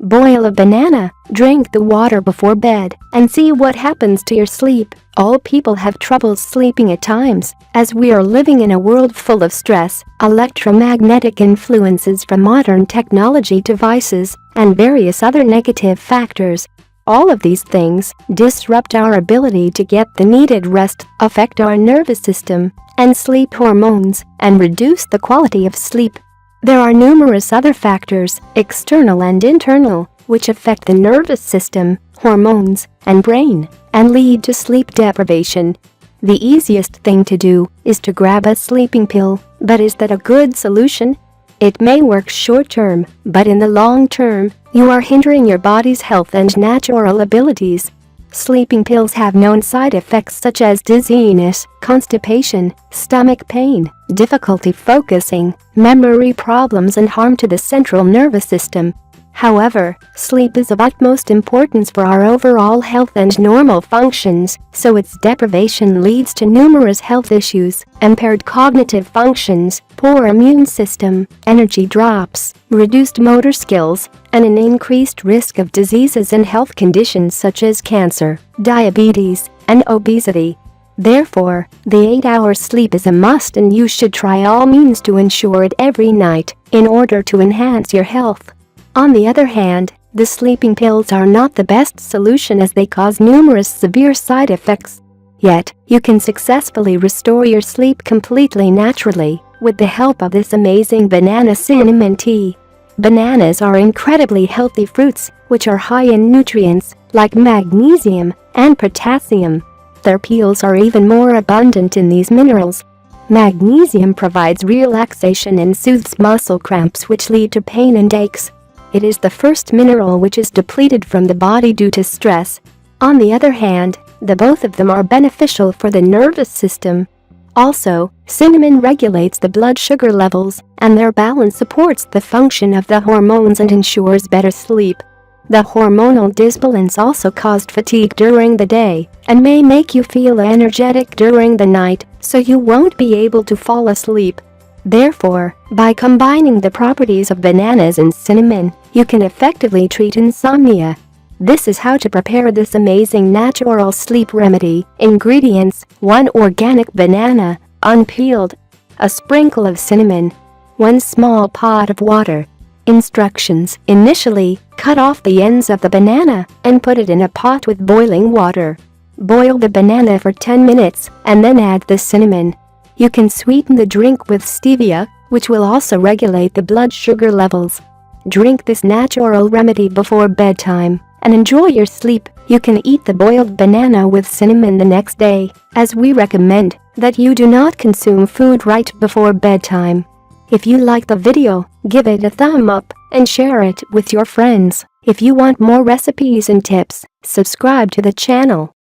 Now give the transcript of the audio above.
Boil a banana, drink the water before bed, and see what happens to your sleep. All people have troubles sleeping at times, as we are living in a world full of stress, electromagnetic influences from modern technology devices, and various other negative factors. All of these things disrupt our ability to get the needed rest, affect our nervous system and sleep hormones, and reduce the quality of sleep. There are numerous other factors, external and internal, which affect the nervous system, hormones, and brain, and lead to sleep deprivation. The easiest thing to do is to grab a sleeping pill, but is that a good solution? It may work short-term, but in the long term, you are hindering your body's health and natural abilities. Sleeping pills have known side effects such as dizziness, constipation, stomach pain, difficulty focusing, memory problems, and harm to the central nervous system. However, sleep is of utmost importance for our overall health and normal functions, so its deprivation leads to numerous health issues, impaired cognitive functions, poor immune system, energy drops, reduced motor skills, and an increased risk of diseases and health conditions such as cancer, diabetes, and obesity. Therefore, the 8-hour sleep is a must, and you should try all means to ensure it every night in order to enhance your health. On the other hand, the sleeping pills are not the best solution as they cause numerous severe side effects. Yet, you can successfully restore your sleep completely naturally with the help of this amazing banana cinnamon tea. Bananas are incredibly healthy fruits, which are high in nutrients like magnesium and potassium. Their peels are even more abundant in these minerals. Magnesium provides relaxation and soothes muscle cramps which lead to pain and aches. It is the first mineral which is depleted from the body due to stress. On the other hand, the both of them are beneficial for the nervous system. Also, cinnamon regulates the blood sugar levels, and their balance supports the function of the hormones and ensures better sleep. The hormonal disbalance also caused fatigue during the day and may make you feel energetic during the night, so you won't be able to fall asleep. Therefore, by combining the properties of bananas and cinnamon, you can effectively treat insomnia. This is how to prepare this amazing natural sleep remedy. Ingredients: 1 organic banana, unpeeled, a sprinkle of cinnamon, 1 small pot of water. Instructions: initially, cut off the ends of the banana and put it in a pot with boiling water. Boil the banana for 10 minutes and then add the cinnamon. You can sweeten the drink with stevia, which will also regulate the blood sugar levels. Drink this natural remedy before bedtime and enjoy your sleep. You can eat the boiled banana with cinnamon the next day, as we recommend that you do not consume food right before bedtime. If you like the video, give it a thumb up and share it with your friends. If you want more recipes and tips, subscribe to the channel.